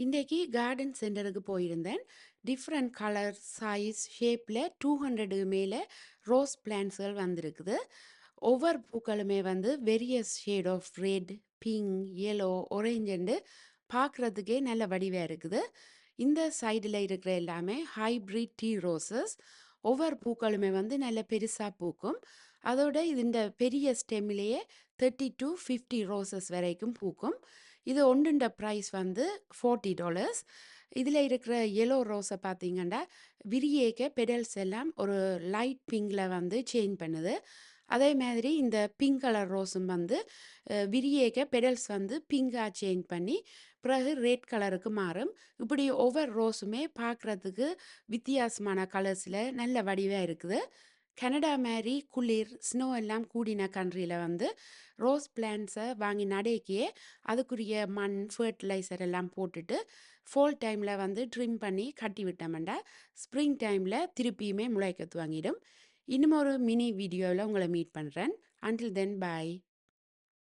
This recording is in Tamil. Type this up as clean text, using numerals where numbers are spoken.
இன்றைக்கு கார்டன் சென்டருக்கு போயிருந்தேன். டிஃப்ரெண்ட் கலர், சைஸ், ஷேப்பில் 200 மேலே ரோஸ் பிளான்ட்ஸ்கள் வந்திருக்குது. ஒவ்வொரு பூக்களுமே வந்து various shade of red, pink, yellow, ஒரேஞ்சுண்டு பார்க்குறதுக்கே நல்ல வடிவாக இருக்குது. இந்த சைடில் இருக்கிற எல்லாமே ஹைப்ரிட் டீ ரோசஸ். ஒவ்வொரு பூக்களுமே வந்து நல்ல பெருசாக பூக்கும். அதோட இந்த பெரிய ஸ்டெம்மிலேயே 30 to 50 ரோசஸ் வரைக்கும் பூக்கும். இது ஒன்றுண்ட ப்ரைஸ் வந்து $40. இதில் இருக்கிற எல்லோ ரோஸை பார்த்தீங்கன்னா விரியேக்க பெடல்ஸ் எல்லாம் ஒரு லைட் பிங்கில் வந்து சேஞ்ச் பண்ணுது. அதே மாதிரி இந்த பிங்க் கலர் ரோஸும் வந்து விரியேக்க பெடல்ஸ் வந்து பிங்காக சேஞ்ச் பண்ணி பிறகு ரெட் கலருக்கு மாறும். இப்படி ஒவ்வொரு ரோஸுமே பார்க்குறதுக்கு வித்தியாசமான கலர்ஸில் நல்ல வடிவாக இருக்குது. கனடா மாதிரி குளிர் ஸ்னோ எல்லாம் கூடின கண்ட்ரியில் வந்து ரோஸ் பிளான்ட்ஸை வாங்கி நடைக்கியே அதுக்குரிய மண் ஃபர்டிலைசர் எல்லாம் போட்டுட்டு ஃபால் டைமில் வந்து ட்ரிம் பண்ணி கட்டி விட்டோம்னா ஸ்ப்ரிங் டைமில் திருப்பியுமே முளைக்க துவங்கிடும். இன்னும் ஒரு மினி வீடியோவில் உங்களை மீட் பண்ணுறேன். அன்டில் தென் பாய்.